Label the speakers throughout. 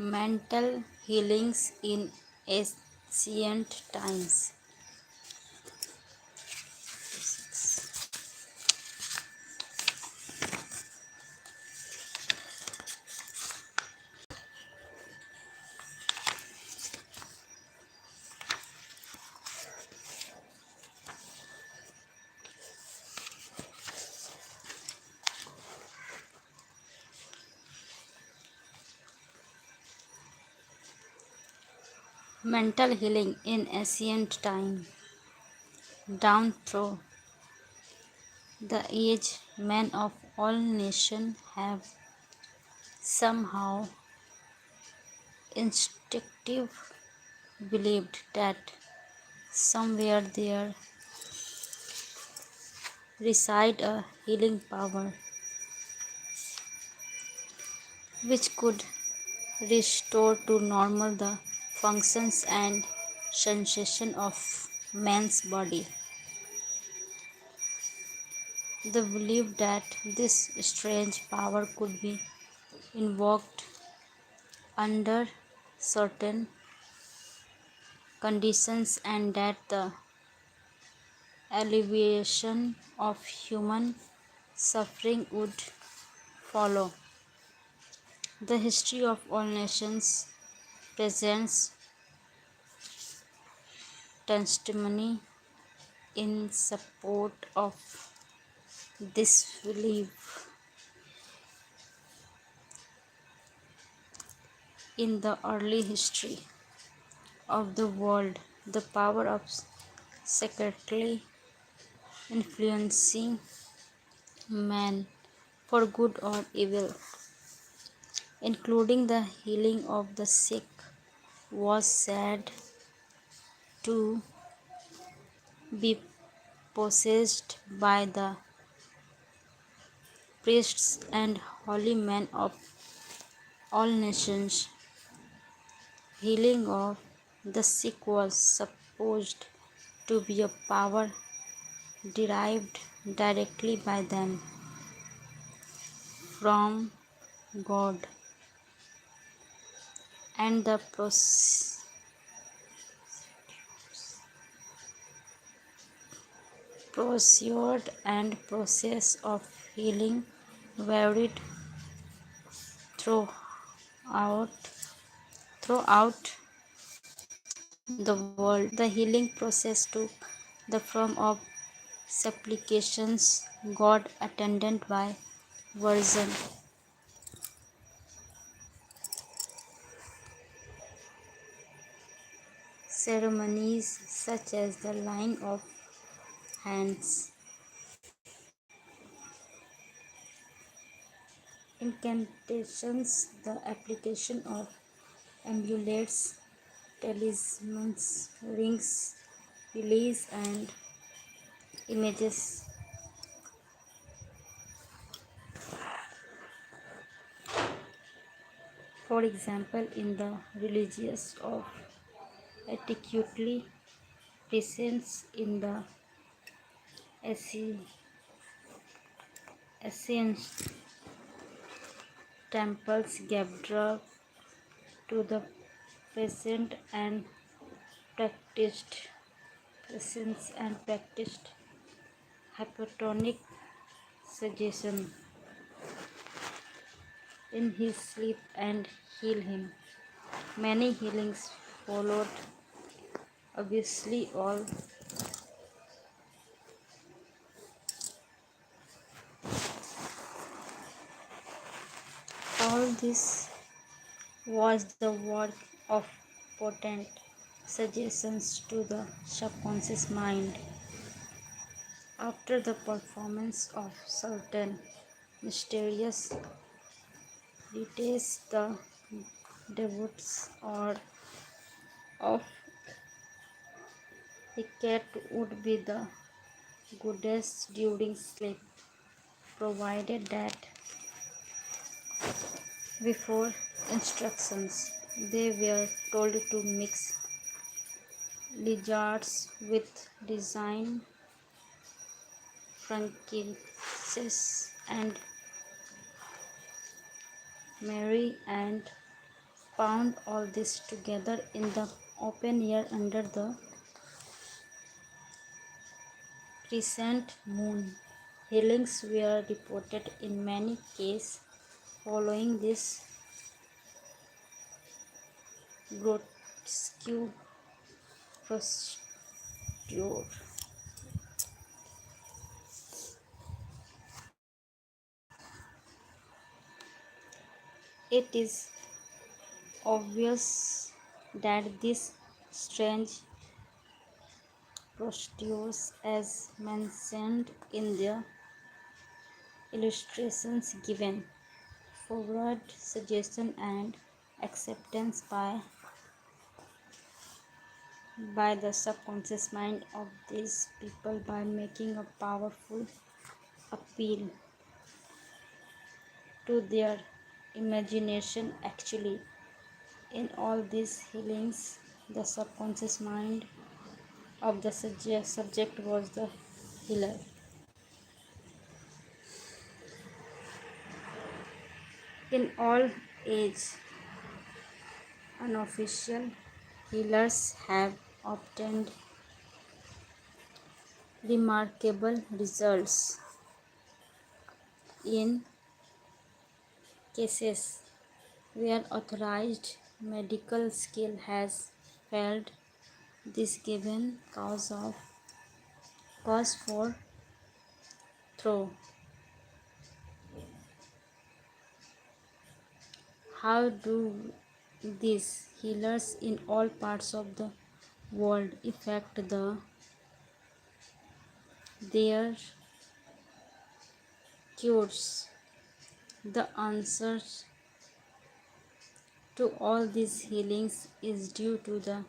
Speaker 1: Mental healings in ancient times. Mental healing in ancient time. Down through the age, men of all nations have somehow instinctive believed that somewhere there reside a healing power which could restore to normal the functions and sensation of man's body. The belief that this strange power could be invoked under certain conditions and that the alleviation of human suffering would follow. The history of all nations presents testimony in support of this belief. In the early history of the world, the power of secretly influencing man for good or evil, including the healing of the sick, was said to be possessed by the priests and holy men of all nations. Healing of the sick was supposed to be a power derived directly by them from God, and the procedure and process of healing varied throughout throughout the world. The healing process took the form of supplications, God attended by version, ceremonies such as the laying of hands, incantations, the application of amulets, talismans, rings, release, and images. For example, in the religious of etiquetely presence in the ancient temples gave drug to the patient and practiced presence and practiced hypotonic suggestion in his sleep and heal him. Many healings followed. Obviously, all this was the work of potent suggestions to the subconscious mind. After the performance of certain mysterious rites, the devotees or of Hecate would be the goddess during sleep, provided that before instructions they were told to mix lizards with divine frankincense and myrrh and pound all this together in the open air under the crescent moon. Healings were reported in many cases following this grotesque procedure. It is obvious that these strange procedures, as mentioned in the illustrations given, forward suggestion and acceptance by the subconscious mind of these people by making a powerful appeal to their imagination. Actually, in all these healings, the subconscious mind of the subject was the healer. In all age, unofficial healers have obtained remarkable results in cases where authorized medical skill has failed. This given cause for through. How do these healers in all parts of the world effect their cures? The answer to all these healings is due to the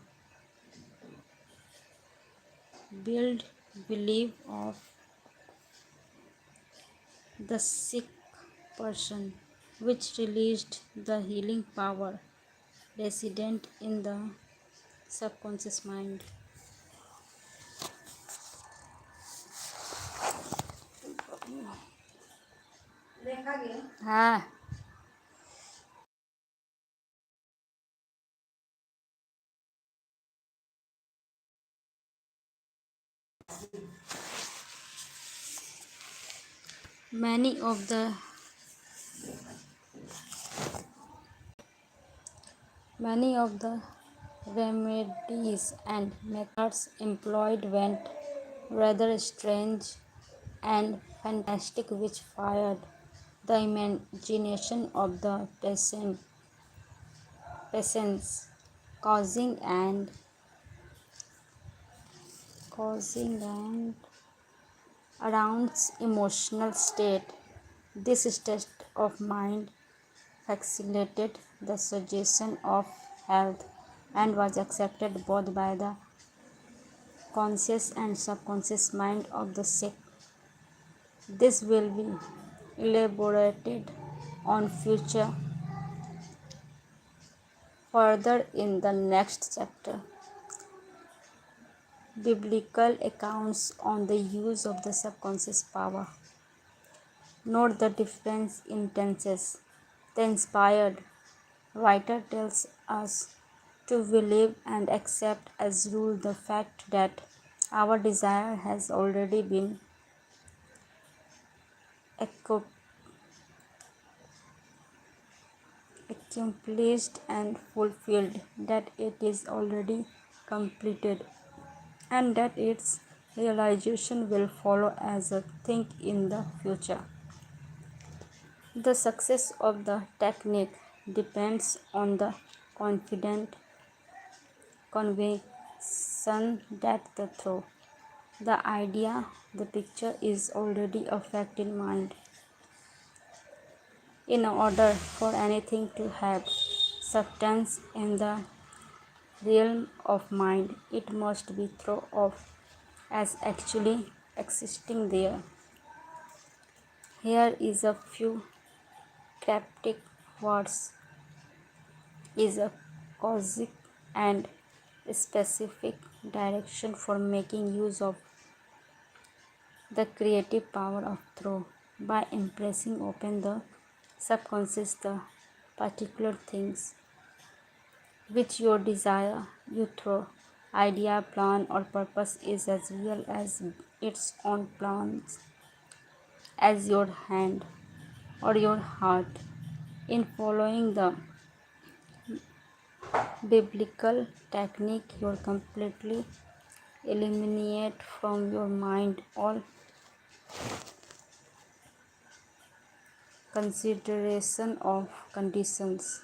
Speaker 1: build belief of the sick person, which released the healing power resident in the subconscious mind. हाँ. Many of the remedies and methods employed went rather strange and fantastic, which fired the imagination of the patients, causing and around emotional state. This state of mind facilitated the suggestion of health and was accepted both by the conscious and subconscious mind of the sick. This will be elaborated on further in the next chapter. Biblical accounts on the use of the subconscious power. Note the difference in tenses. The inspired writer tells us to believe and accept as rule the fact that our desire has already been accomplished and fulfilled, that it is already completed, and that its realization will follow as a thing in the future. The success of the technique depends on the confident conviction that through the idea, the picture is already a fact in mind. In order for anything to have substance in the realm of mind, it must be thought of as actually existing there. Here is a few cryptic words is a cosmic and specific direction for making use of the creative power of thought by impressing open the subconscious the particular things which your desire, you throw, idea, plan, or purpose is as real as its own plans, as your hand or your heart. In following the biblical technique, you completely eliminate from your mind all consideration of conditions,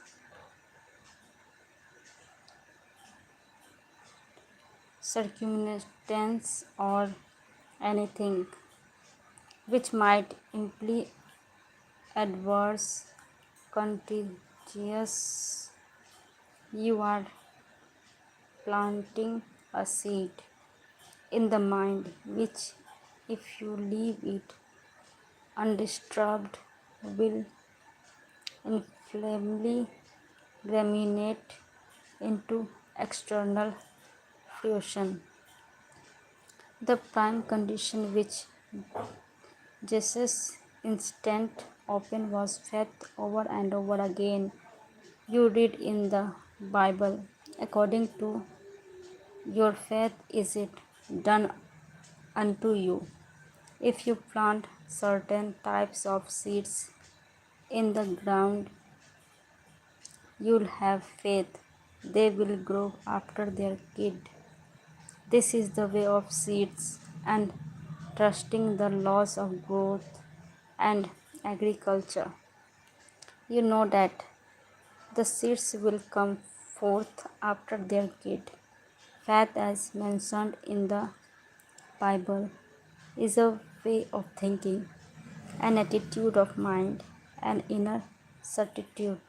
Speaker 1: circumstance, or anything which might imply adverse contagious. You are planting a seed in the mind which, if you leave it undisturbed, will infallibly germinate into external fruition. The prime condition which Jesus instant open was faith over and over again. You read in the Bible, according to your faith is it done unto you. If you plant certain types of seeds in the ground, you'll have faith. They will grow after their kid. This is the way of seeds and trusting the laws of growth and agriculture. You know that the seeds will come forth after their kid. Faith, as mentioned in the Bible, is a way of thinking, an attitude of mind, an inner certitude,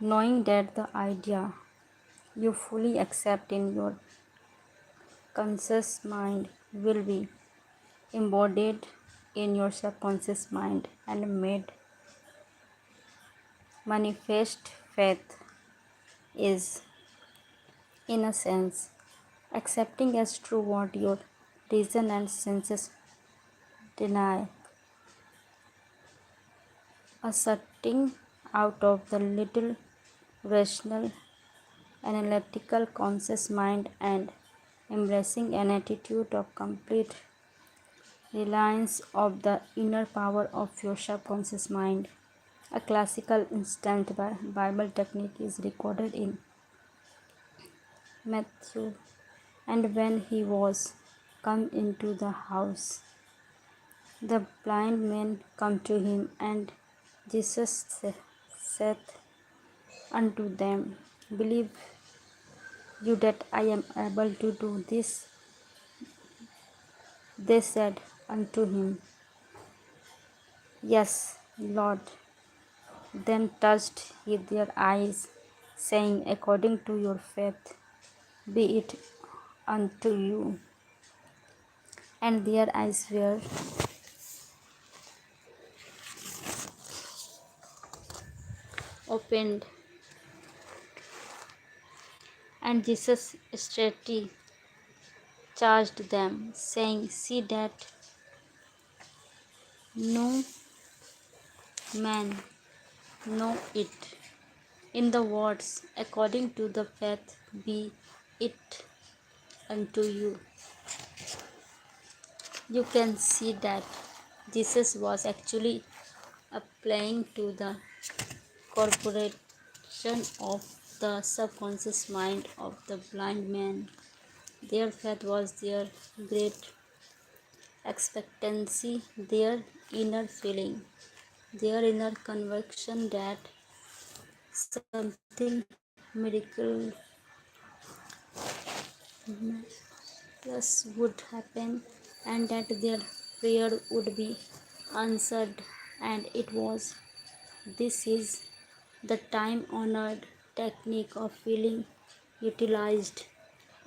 Speaker 1: knowing that the idea you fully accept in your conscious mind will be embodied in your subconscious mind and made manifest. Faith is, in a sense, accepting as true what your reason and senses deny, asserting out of the little rational, analytical, conscious mind and embracing an attitude of complete reliance of the inner power of your subconscious mind. A classical instant Bible technique is recorded in Matthew. And when he was come into the house, the blind men come to him, and Jesus saith unto them, Believe you that I am able to do this? They said unto him, Yes, Lord. Then touched he their eyes, saying, According to your faith be it unto you. And their eyes were opened, and Jesus straightly charged them, saying, See that no man know it. In the words, according to the faith be it unto you. You can see that Jesus was actually applying to the corporation of the subconscious mind of the blind man. Their faith was their great expectancy, their inner feeling, their inner conviction that something miraculous would happen and that their prayer would be answered. And it was. This is the time honored technique of healing utilized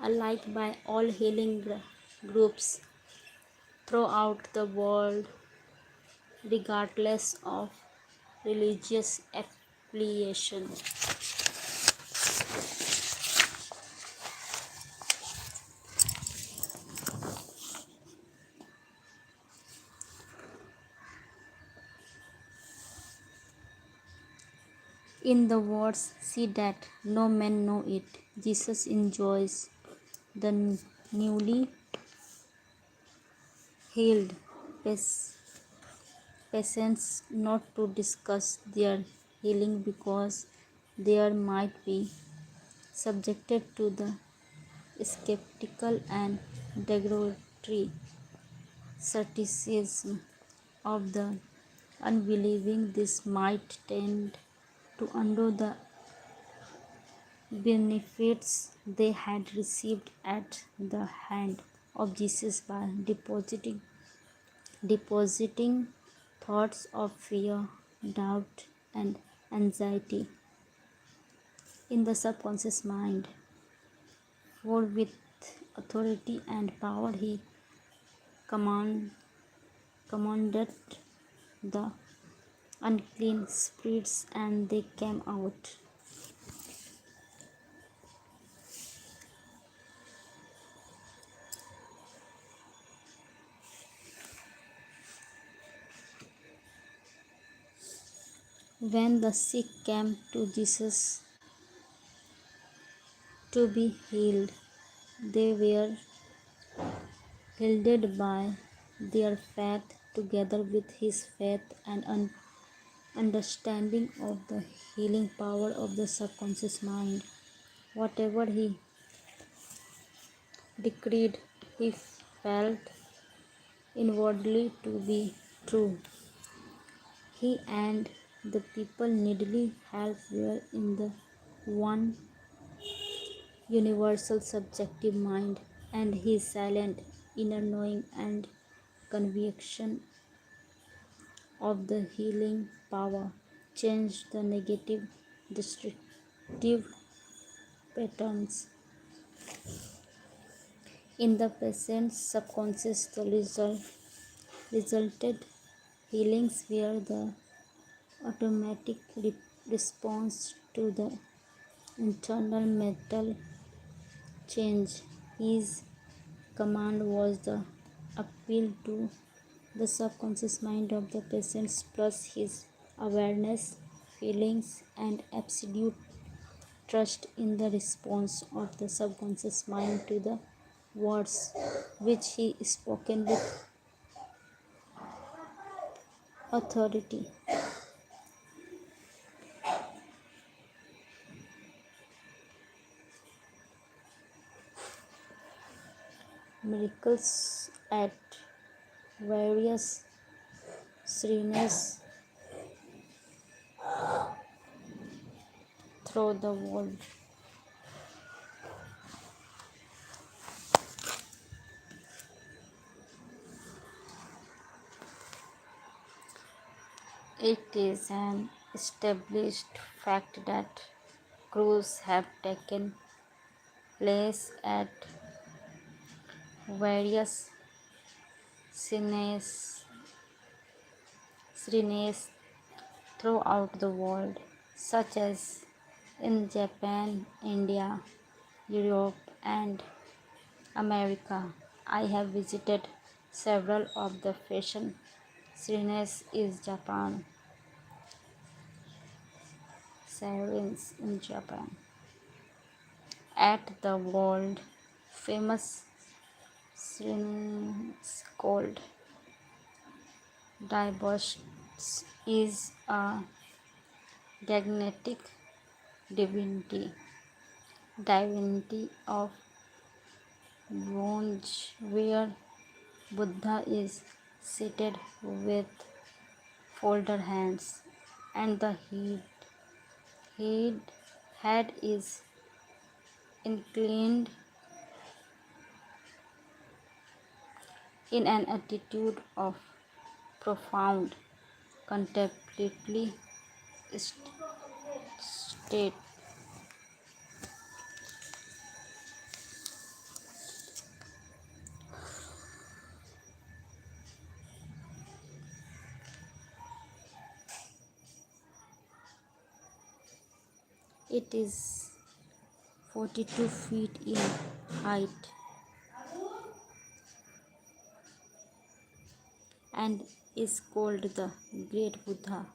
Speaker 1: alike by all healing groups throughout the world, regardless of religious affiliation. In the words, see that no man know it, Jesus enjoys the newly healed patients not to discuss their healing because there might be subjected to the skeptical and derogatory criticism of the unbelieving. This might tend to undo the benefits they had received at the hand of Jesus by depositing thoughts of fear, doubt, and anxiety in the subconscious mind. For with authority and power he command, commanded the unclean spirits, and they came out. When the sick came to Jesus to be healed, they were healed by their faith together with his faith and understanding of the healing power of the subconscious mind. Whatever he decreed, he felt inwardly to be true. He and the people needily help were in the one universal subjective mind, and his silent inner knowing and conviction of the healing power changed the negative destructive patterns in the patient's subconscious. The resulted healings were the automatic response to the internal mental change. His command was the appeal to the subconscious mind of the patient plus his awareness, feelings, and absolute trust in the response of the subconscious mind to the words which he spoken with authority. Miracles at various shrines through the world. It is an established fact that crews have taken place at various shrines throughout the world, such as in Japan, India, Europe, and America. I have visited several of the fashion shrines in Japan. At the world famous shrines called Dibos is a gigantic divinity of bronze where Buddha is seated with folded hands, and the head, head is inclined in an attitude of profound contemplative state. It is 42 feet in height and is called the Great Buddha.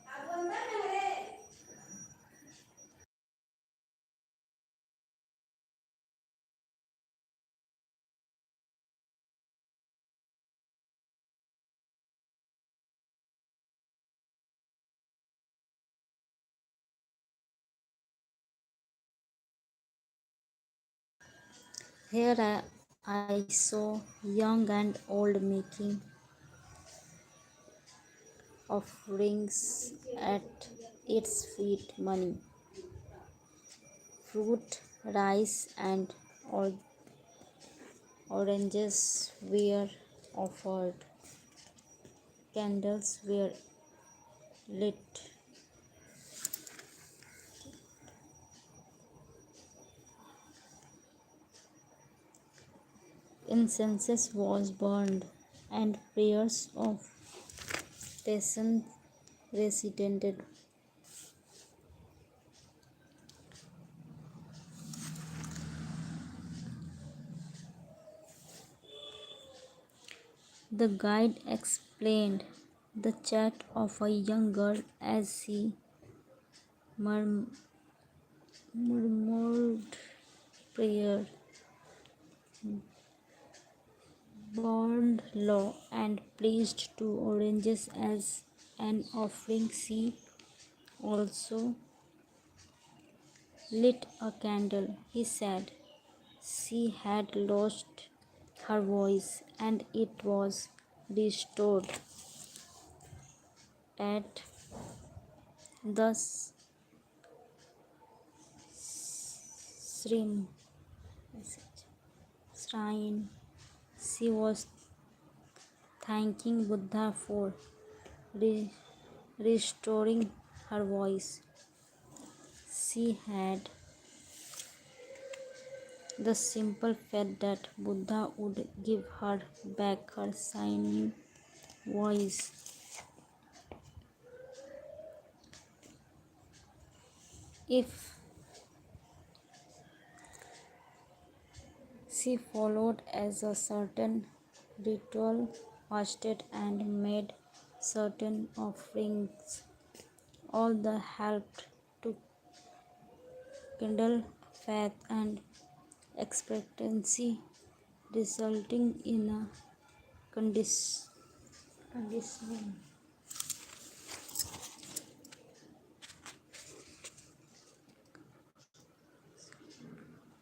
Speaker 2: Here I saw young and old making offerings at its feet. Money, fruit, rice, and or- oranges were offered. Candles were lit. Incense was burned, and prayers of patience recited. The guide explained the chat of a young girl as she murmured prayer, burned low, and placed two oranges as an offering. She also lit a candle. He said she had lost her voice and it was restored at the shrine. shrine. She was thanking Buddha for re- restoring her voice. She had the simple faith that Buddha would give her back her shining voice. If she followed as a certain ritual, fasted, and made certain offerings, all the helped to kindle faith and expectancy, resulting in a conditioning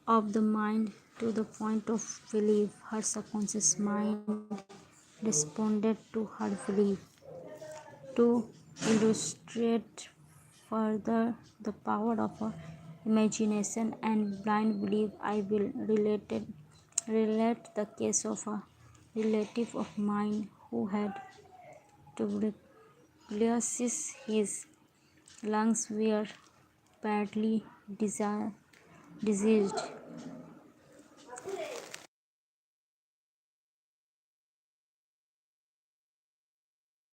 Speaker 2: of the mind to the point of belief. Her subconscious mind responded to her belief. To illustrate further the power of imagination and blind belief, I will relate the case of a relative of mine who had tuberculosis. His lungs were badly diseased